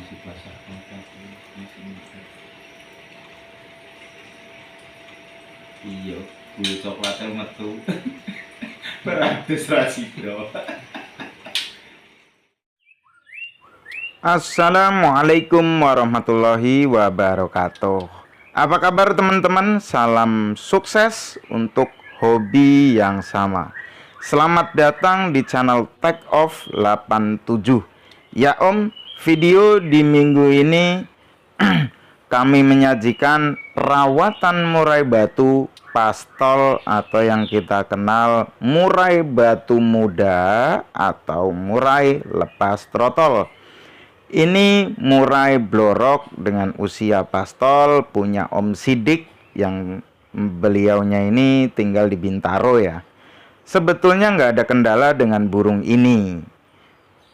masih basah kaki masih muda. Iya, gula coklatnya metu. Beratus rasido. Assalamualaikum warahmatullahi wabarakatuh. Apa kabar teman-teman? Salam sukses untuk hobi yang sama. Selamat datang di channel Tech Off 87. Ya Om, video di minggu ini kami menyajikan perawatan murai batu pastol atau yang kita kenal murai batu muda atau murai lepas trotol. Ini murai blorok dengan usia pastol, punya Om Sidik yang beliaunya ini tinggal di Bintaro ya. Sebetulnya nggak ada kendala dengan burung ini.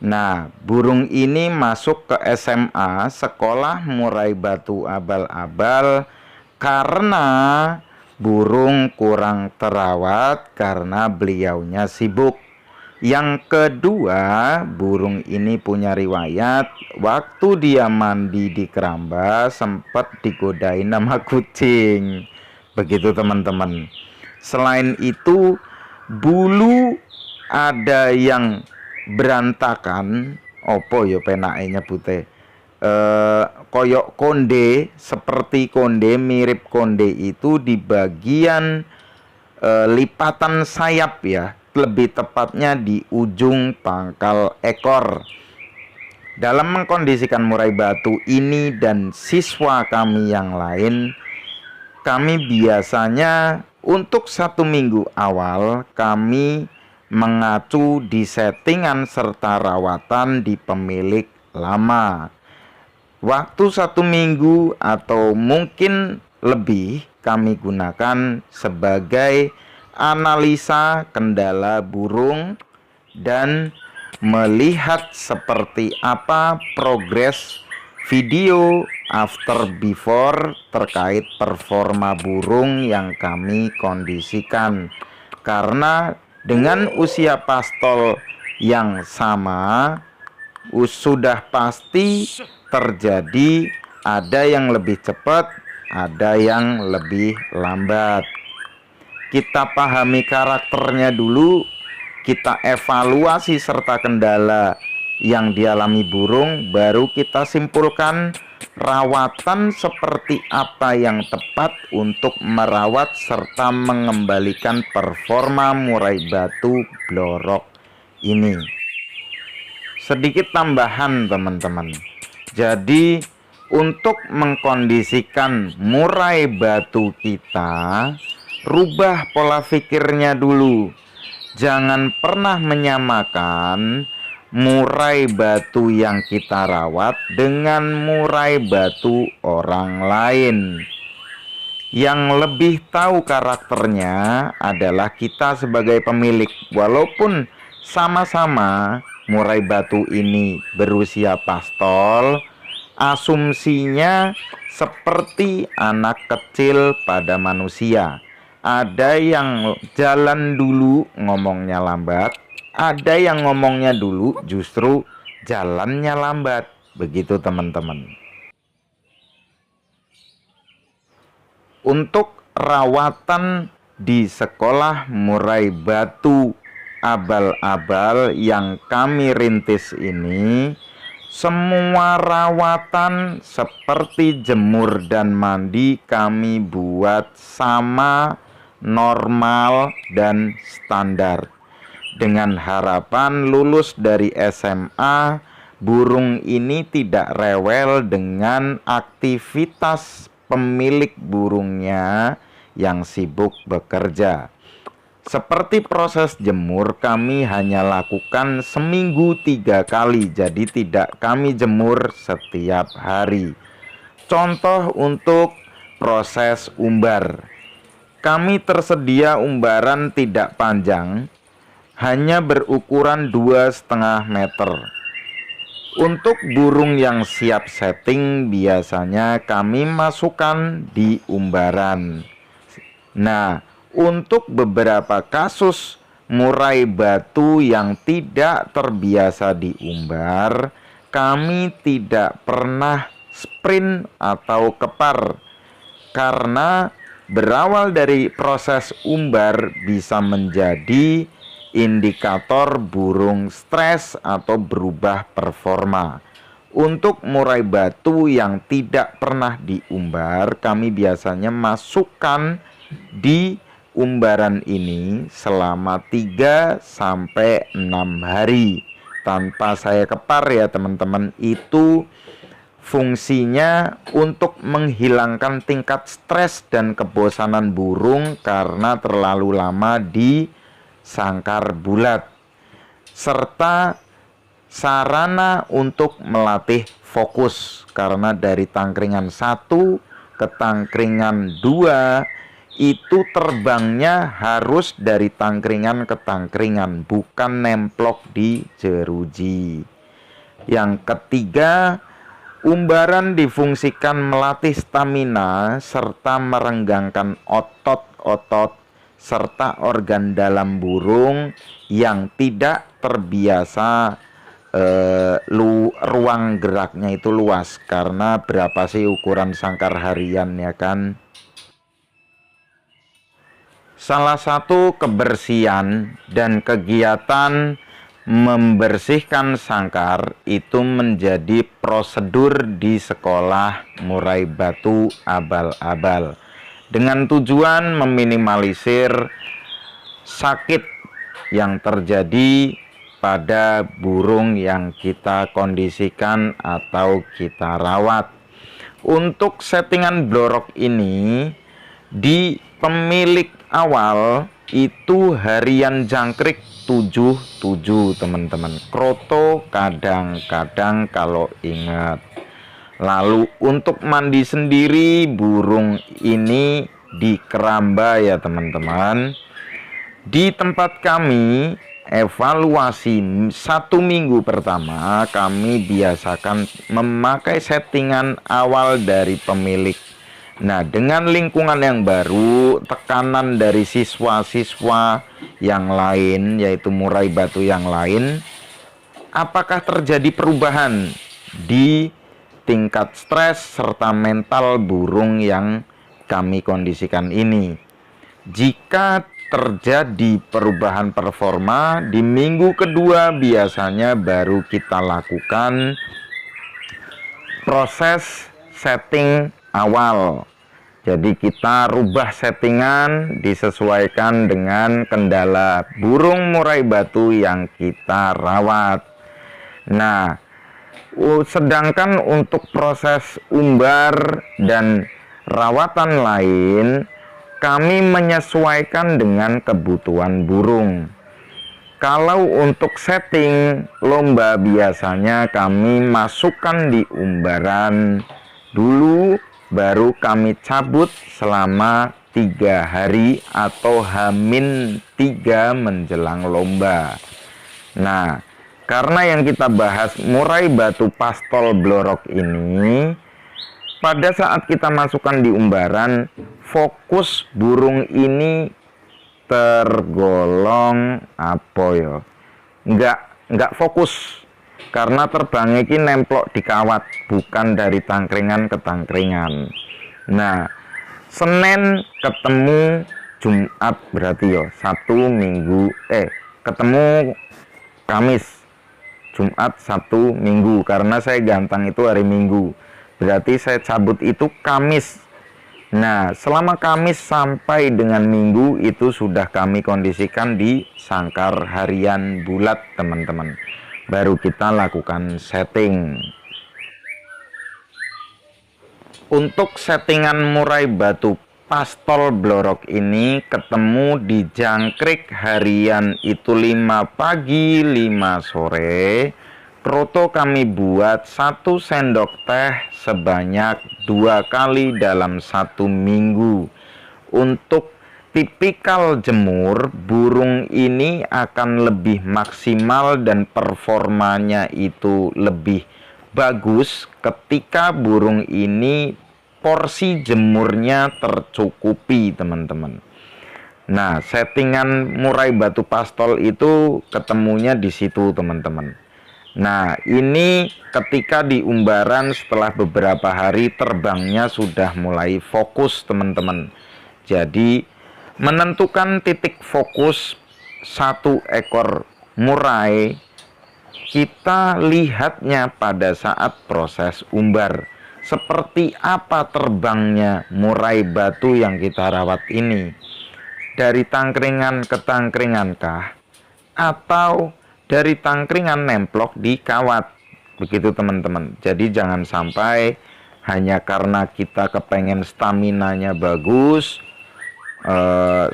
Nah, burung ini masuk ke SMA, Sekolah Murai Batu Abal-Abal, karena burung kurang terawat karena beliaunya sibuk. Yang kedua, burung ini punya riwayat waktu dia mandi di keramba sempat digodain sama kucing. Begitu teman-teman. Selain itu, bulu ada yang berantakan. Opo yo penake nyebute. Koyok konde, seperti konde, mirip konde itu di bagian lipatan sayap ya, lebih tepatnya di ujung pangkal ekor. Dalam mengkondisikan murai batu ini dan siswa kami yang lain, kami biasanya untuk 1 minggu awal kami mengacu di settingan serta rawatan di pemilik lama. Waktu 1 minggu atau mungkin lebih kami gunakan sebagai analisa kendala burung dan melihat seperti apa progres video after before terkait performa burung yang kami kondisikan. Karena dengan usia pastol yang sama, sudah pasti terjadi ada yang lebih cepat, ada yang lebih lambat. Kita pahami karakternya dulu, kita evaluasi serta kendala yang dialami burung, baru kita simpulkan rawatan seperti apa yang tepat untuk merawat serta mengembalikan performa murai batu blorok ini. Sedikit tambahan teman-teman. Jadi untuk mengkondisikan murai batu kita, rubah pola pikirnya dulu. Jangan pernah menyamakan murai batu yang kita rawat dengan murai batu orang lain. Yang lebih tahu karakternya adalah kita sebagai pemilik. Walaupun sama-sama murai batu ini berusia pastol, asumsinya seperti anak kecil pada manusia. Ada yang jalan dulu ngomongnya lambat, ada yang ngomongnya dulu justru jalannya lambat. Begitu teman-teman. Untuk rawatan di sekolah murai batu abal-abal yang kami rintis ini, semua rawatan seperti jemur dan mandi kami buat sama, normal dan standar. Dengan harapan lulus dari SMA, burung ini tidak rewel dengan aktivitas pemilik burungnya yang sibuk bekerja. Seperti proses jemur, kami hanya lakukan seminggu 3 kali, jadi tidak kami jemur setiap hari. Contoh untuk proses umbar, kami tersedia umbaran tidak panjang, hanya berukuran 2,5 meter. Untuk burung yang siap setting biasanya kami masukkan di umbaran. Nah, untuk beberapa kasus murai batu yang tidak terbiasa diumbar, kami tidak pernah sprint atau kepar, karena berawal dari proses umbar bisa menjadi indikator burung stres atau berubah performa. Untuk murai batu yang tidak pernah diumbar, kami biasanya masukkan di umbaran ini selama 3 sampai 6 hari tanpa saya kepar ya teman-teman. Itu fungsinya untuk menghilangkan tingkat stres dan kebosanan burung karena terlalu lama di sangkar bulat, serta sarana untuk melatih fokus, karena dari tangkringan 1 ke tangkringan 2 itu terbangnya harus dari tangkringan ke tangkringan, bukan nemplok di jeruji. Yang ketiga, umbaran difungsikan melatih stamina serta merenggangkan otot-otot serta organ dalam burung yang tidak terbiasa ruang geraknya itu luas. Karena berapa sih ukuran sangkar harian ya kan? Salah satu kebersihan dan kegiatan membersihkan sangkar itu menjadi prosedur di sekolah murai batu abal-abal dengan tujuan meminimalisir sakit yang terjadi pada burung yang kita kondisikan atau kita rawat. Untuk settingan blorok ini di pemilik awal itu harian jangkrik 77 teman-teman. Kroto kadang-kadang kalau ingat. Lalu untuk mandi sendiri burung ini di keramba ya teman-teman. Di tempat kami evaluasi 1 minggu pertama, kami biasakan memakai settingan awal dari pemilik. Nah, dengan lingkungan yang baru, tekanan dari siswa-siswa yang lain, yaitu murai batu yang lain, apakah terjadi perubahan di tingkat stres serta mental burung yang kami kondisikan ini? Jika terjadi perubahan performa, di minggu kedua biasanya baru kita lakukan proses setting awal. Jadi kita rubah settingan disesuaikan dengan kendala burung murai batu yang kita rawat. Nah, sedangkan untuk proses umbar dan rawatan lain, kami menyesuaikan dengan kebutuhan burung. Kalau untuk setting lomba biasanya kami masukkan di umbaran dulu, baru kami cabut selama 3 hari atau H-3 menjelang lomba. Nah, karena yang kita bahas murai batu pastol blorok ini, pada saat kita masukkan di umbaran, fokus burung ini tergolong apa ya? Enggak fokus. Karena terbangnya ini nemplok di kawat, bukan dari tangkringan ke tangkringan. Nah, Senin ketemu Jumat berarti ya 1 minggu, ketemu Kamis, Jumat 1 minggu, karena saya gantang itu hari Minggu, berarti saya cabut itu Kamis. Nah, selama Kamis sampai dengan Minggu itu sudah kami kondisikan di sangkar harian bulat teman-teman. Baru kita lakukan setting. Untuk settingan murai batu pastol blorok ini ketemu di jangkrik harian itu 5 pagi 5 sore. Kroto kami buat 1 sendok teh sebanyak 2 kali dalam 1 minggu. Untuk tipikal jemur, burung ini akan lebih maksimal dan performanya itu lebih bagus ketika burung ini porsi jemurnya tercukupi teman-teman. Nah, settingan murai batu pastol itu ketemunya di situ teman-teman. Nah, ini ketika di umbaran setelah beberapa hari terbangnya sudah mulai fokus, teman-teman. Jadi, menentukan titik fokus satu ekor murai, kita lihatnya pada saat proses umbar. Seperti apa terbangnya murai batu yang kita rawat ini? Dari tangkringan ke tangkringan kah? Atau dari tangkringan nemplok di kawat? Begitu teman-teman. Jadi jangan sampai hanya karena kita kepengen staminanya bagus,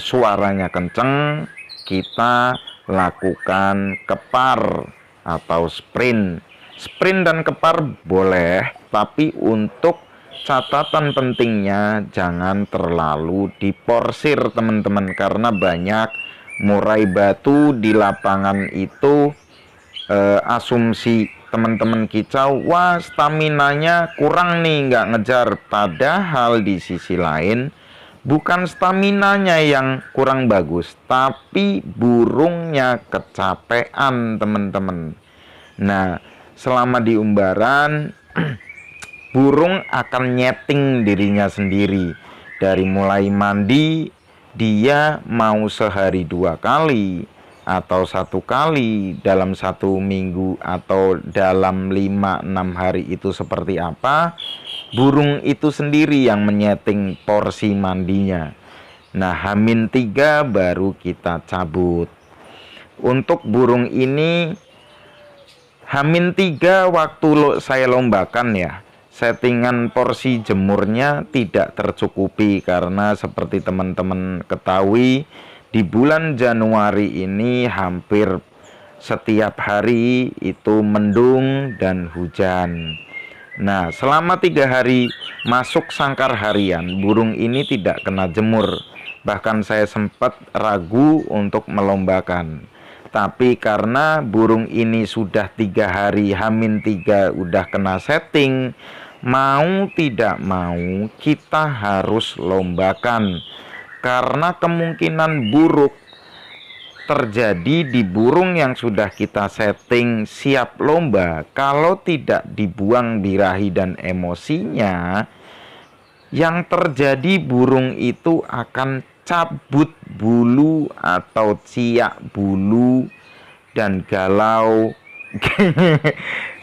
suaranya kenceng, kita lakukan kepar atau sprint. Sprint dan kepar boleh, tapi untuk catatan pentingnya jangan terlalu diporsir teman-teman, karena banyak murai batu di lapangan itu asumsi teman-teman kicau, wah staminanya kurang nih, nggak ngejar. Padahal di sisi lain bukan staminanya yang kurang bagus, tapi burungnya kecapean teman-teman. Nah, selama di umbaran burung akan nyeting dirinya sendiri. Dari mulai mandi, dia mau sehari 2 kali atau 1 kali dalam 1 minggu atau dalam 5-6 hari itu seperti apa, burung itu sendiri yang menyeting porsi mandinya. Nah, H-3 baru kita cabut. Untuk burung ini H-3 waktu saya lombakan ya, settingan porsi jemurnya tidak tercukupi karena seperti teman-teman ketahui, di bulan Januari ini hampir setiap hari itu mendung dan hujan. Nah, selama 3 hari masuk sangkar harian, burung ini tidak kena jemur. Bahkan saya sempat ragu untuk melombakan. Tapi karena burung ini sudah 3 hari H-3 udah kena setting, mau tidak mau kita harus lombakan. Karena kemungkinan buruk terjadi di burung yang sudah kita setting siap lomba, kalau tidak dibuang birahi dan emosinya, yang terjadi burung itu akan cabut bulu atau ciak bulu dan galau.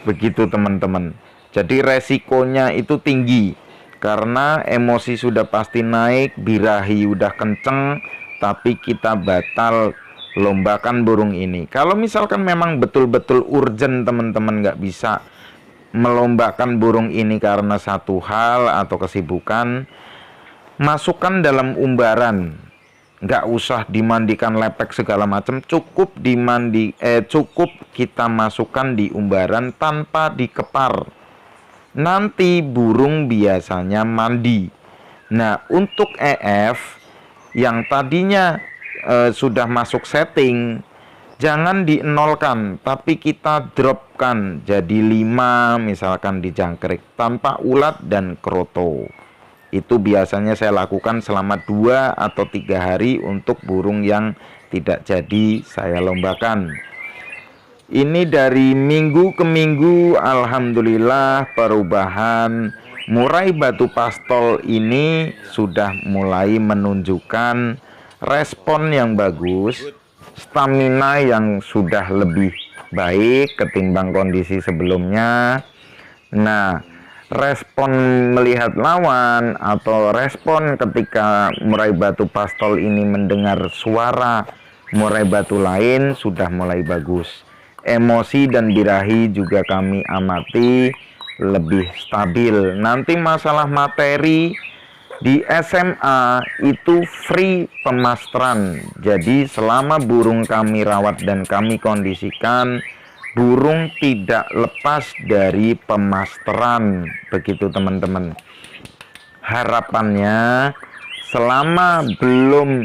Begitu teman-teman. Jadi resikonya itu tinggi karena emosi sudah pasti naik, birahi udah kenceng, tapi kita batal lombakan burung ini. Kalau misalkan memang betul-betul urgent teman-teman nggak bisa melombakan burung ini karena satu hal atau kesibukan, masukkan dalam umbaran, nggak usah dimandikan lepek segala macam, cukup cukup kita masukkan di umbaran tanpa dikepar. Nanti burung biasanya mandi. Nah, untuk EF yang tadinya sudah masuk setting, jangan dienolkan, tapi kita dropkan jadi 5 misalkan di jangkrik tanpa ulat dan kroto. Itu biasanya saya lakukan selama 2 atau 3 hari untuk burung yang tidak jadi saya lombakan. Ini dari minggu ke minggu, alhamdulillah perubahan murai batu pastol ini sudah mulai menunjukkan respon yang bagus, stamina yang sudah lebih baik ketimbang kondisi sebelumnya. Nah, respon melihat lawan atau respon ketika murai batu pastol ini mendengar suara murai batu lain sudah mulai bagus. Emosi dan birahi juga kami amati lebih stabil. Nanti masalah materi di SMA itu free pemasteran. Jadi selama burung kami rawat dan kami kondisikan, burung tidak lepas dari pemasteran. Begitu teman-teman. Harapannya selama belum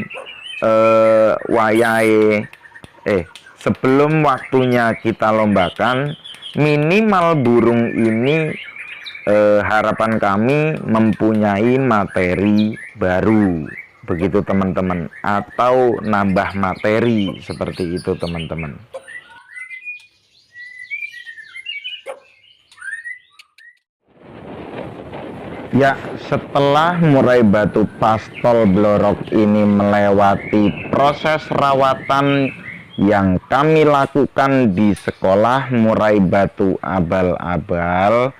sebelum waktunya kita lombakan, minimal burung ini harapan kami mempunyai materi baru, begitu teman-teman, atau nambah materi seperti itu teman-teman. Ya, setelah murai batu pastol Blorok ini melewati proses rawatan yang kami lakukan di sekolah murai batu abal-abal,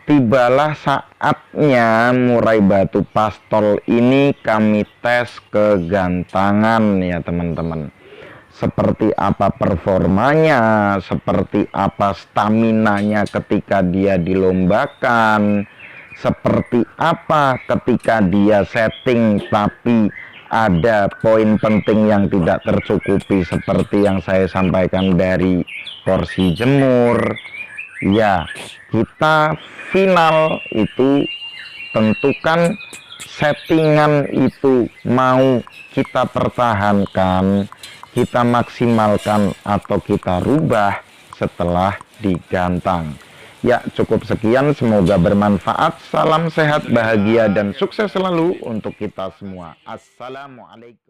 tibalah saatnya murai batu pastol ini kami tes kegantangan ya teman-teman. Seperti apa performanya, seperti apa staminanya ketika dia dilombakan, seperti apa ketika dia setting tapi ada poin penting yang tidak tercukupi seperti yang saya sampaikan dari porsi jemur. Ya, kita final itu tentukan settingan itu mau kita pertahankan, kita maksimalkan atau kita rubah setelah digantang. Ya, cukup sekian, semoga bermanfaat. Salam sehat, bahagia, dan sukses selalu untuk kita semua. Assalamualaikum.